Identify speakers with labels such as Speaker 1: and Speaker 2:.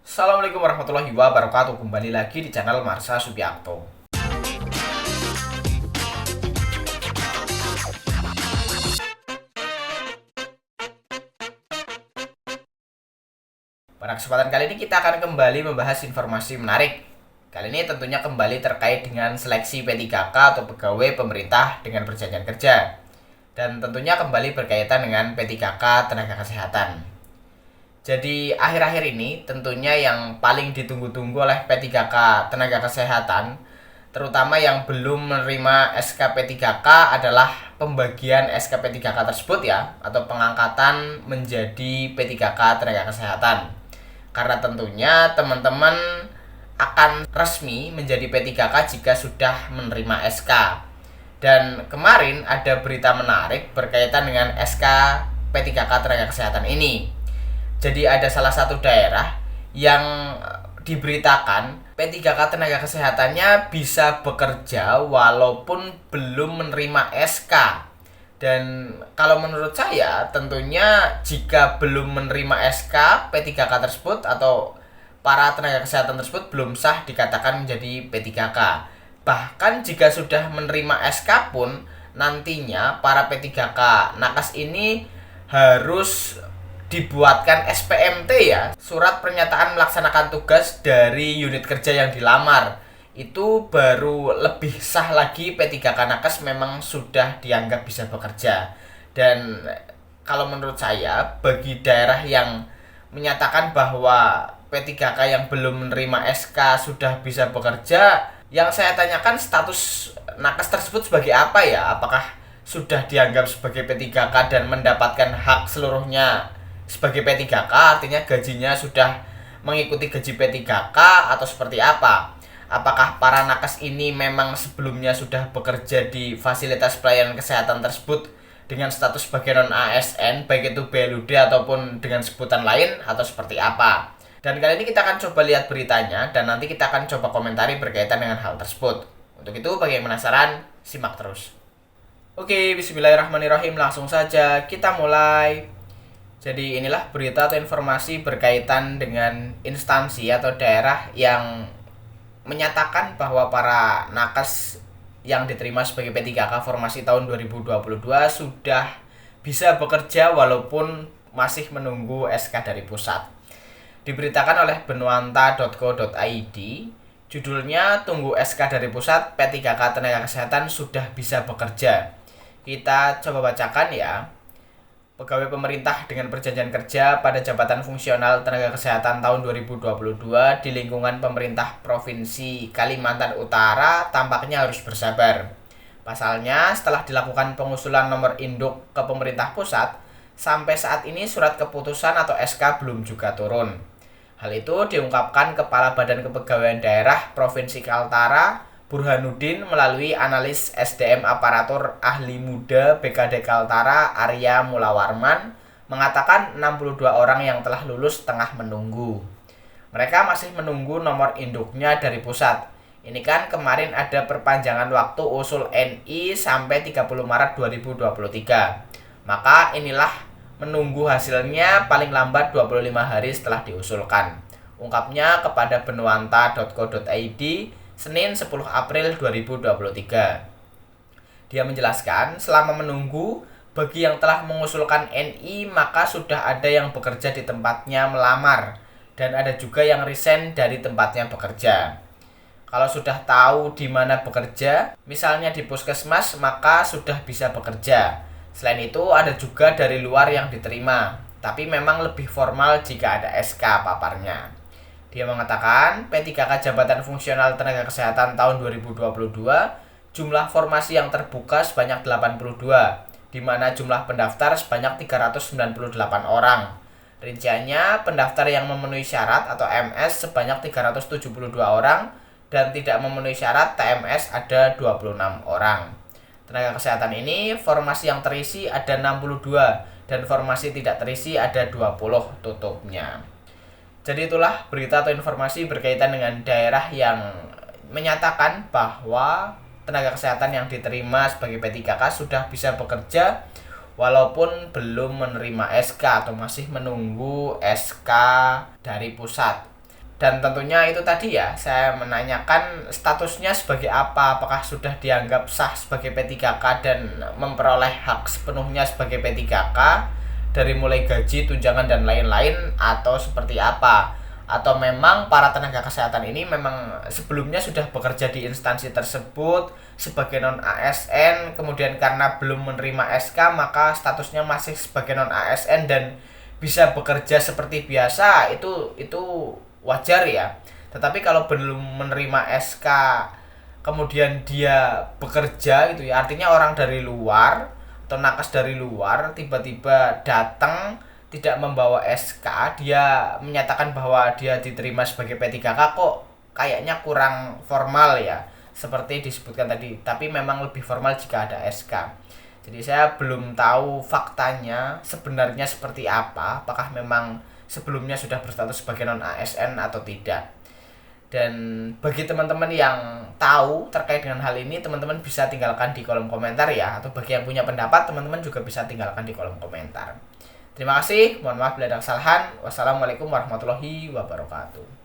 Speaker 1: Assalamualaikum warahmatullahi wabarakatuh. Kembali lagi di channel Marsha Subiakto. Pada kesempatan kali ini kita akan kembali membahas informasi menarik. Kali ini tentunya kembali terkait dengan seleksi P3K atau pegawai pemerintah dengan perjanjian kerja. Dan tentunya kembali berkaitan dengan P3K tenaga kesehatan. Jadi akhir-akhir ini tentunya yang paling ditunggu-tunggu oleh P3K tenaga kesehatan, terutama yang belum menerima SK P3K adalah pembagian SK P3K tersebut ya, atau pengangkatan menjadi P3K tenaga kesehatan. Karena tentunya teman-teman akan resmi menjadi P3K jika sudah menerima SK. Dan kemarin ada berita menarik berkaitan dengan SK P3K tenaga kesehatan ini. Jadi ada salah satu daerah yang diberitakan P3K tenaga kesehatannya bisa bekerja walaupun belum menerima SK. Dan kalau menurut saya tentunya jika belum menerima SK P3K tersebut atau para tenaga kesehatan tersebut belum sah dikatakan menjadi P3K. Bahkan jika sudah menerima SK pun nantinya para P3K nakes ini harus dibuatkan SPMT ya, surat pernyataan melaksanakan tugas dari unit kerja yang dilamar. Itu baru lebih sah lagi P3K nakes memang sudah dianggap bisa bekerja. Dan kalau menurut saya bagi daerah yang menyatakan bahwa P3K yang belum menerima SK sudah bisa bekerja, yang saya tanyakan status nakes tersebut sebagai apa ya? Apakah sudah dianggap sebagai P3K dan mendapatkan hak seluruhnya sebagai P3K, artinya gajinya sudah mengikuti gaji P3K atau seperti apa? Apakah para nakes ini memang sebelumnya sudah bekerja di fasilitas pelayanan kesehatan tersebut dengan status sebagai non-ASN, baik itu BLUD ataupun dengan sebutan lain, atau seperti apa? Dan kali ini kita akan coba lihat beritanya dan nanti kita akan coba komentari berkaitan dengan hal tersebut. Untuk itu, bagi yang penasaran, simak terus. Oke, bismillahirrahmanirrahim. Langsung saja kita mulai. Jadi inilah berita atau informasi berkaitan dengan instansi atau daerah yang menyatakan bahwa para nakes yang diterima sebagai P3K formasi tahun 2022 sudah bisa bekerja walaupun masih menunggu SK dari pusat. Diberitakan oleh benuanta.co.id, judulnya tunggu SK dari pusat, P3K tenaga kesehatan sudah bisa bekerja. Kita coba bacakan ya. Pegawai pemerintah dengan perjanjian kerja pada jabatan fungsional tenaga kesehatan tahun 2022 di lingkungan pemerintah Provinsi Kalimantan Utara tampaknya harus bersabar. Pasalnya, setelah dilakukan pengusulan nomor induk ke pemerintah pusat, sampai saat ini surat keputusan atau SK belum juga turun. Hal itu diungkapkan Kepala Badan Kepegawaian Daerah Provinsi Kaltara, Burhanuddin melalui analis SDM Aparatur Ahli Muda BKD Kaltara Arya Mulawarman mengatakan 62 orang yang telah lulus tengah menunggu. Mereka masih menunggu nomor induknya dari pusat. Ini kan kemarin ada perpanjangan waktu usul NI sampai 30 Maret 2023. Maka inilah menunggu hasilnya paling lambat 25 hari setelah diusulkan. Ungkapnya kepada benuanta.co.id Senin 10 April 2023. Dia menjelaskan, selama menunggu, bagi yang telah mengusulkan NI maka sudah ada yang bekerja di tempatnya melamar dan ada juga yang resign dari tempatnya bekerja. Kalau sudah tahu di mana bekerja, misalnya di puskesmas, maka sudah bisa bekerja. Selain itu ada juga dari luar yang diterima, tapi memang lebih formal jika ada SK paparnya. Dia mengatakan P3K Jabatan Fungsional Tenaga Kesehatan tahun 2022 jumlah formasi yang terbuka sebanyak 82, di mana jumlah pendaftar sebanyak 398 orang. Rinciannya pendaftar yang memenuhi syarat atau MS sebanyak 372 orang dan tidak memenuhi syarat TMS ada 26 orang. Tenaga kesehatan ini formasi yang terisi ada 62 dan formasi tidak terisi ada 20 tutupnya. Jadi itulah berita atau informasi berkaitan dengan daerah yang menyatakan bahwa tenaga kesehatan yang diterima sebagai P3K sudah bisa bekerja walaupun belum menerima SK atau masih menunggu SK dari pusat. Dan tentunya itu tadi ya, saya menanyakan statusnya sebagai apa, apakah sudah dianggap sah sebagai P3K dan memperoleh hak sepenuhnya sebagai P3K dari mulai gaji, tunjangan dan lain-lain, atau seperti apa. Atau memang para tenaga kesehatan ini memang sebelumnya sudah bekerja di instansi tersebut sebagai non ASN, kemudian karena belum menerima SK maka statusnya masih sebagai non ASN dan bisa bekerja seperti biasa, itu wajar ya. Tetapi kalau belum menerima SK kemudian dia bekerja gitu ya, artinya orang dari luar atau nakes dari luar tiba-tiba datang tidak membawa SK, dia menyatakan bahwa dia diterima sebagai P3K, kok kayaknya kurang formal ya, seperti disebutkan tadi. Tapi memang lebih formal jika ada SK. Jadi saya belum tahu faktanya sebenarnya seperti apa, apakah memang sebelumnya sudah berstatus sebagai non ASN atau tidak. Dan bagi teman-teman yang tahu terkait dengan hal ini, teman-teman bisa tinggalkan di kolom komentar ya, atau bagi yang punya pendapat, teman-teman juga bisa tinggalkan di kolom komentar. Terima kasih, mohon maaf bila ada kesalahan. Wassalamualaikum warahmatullahi wabarakatuh.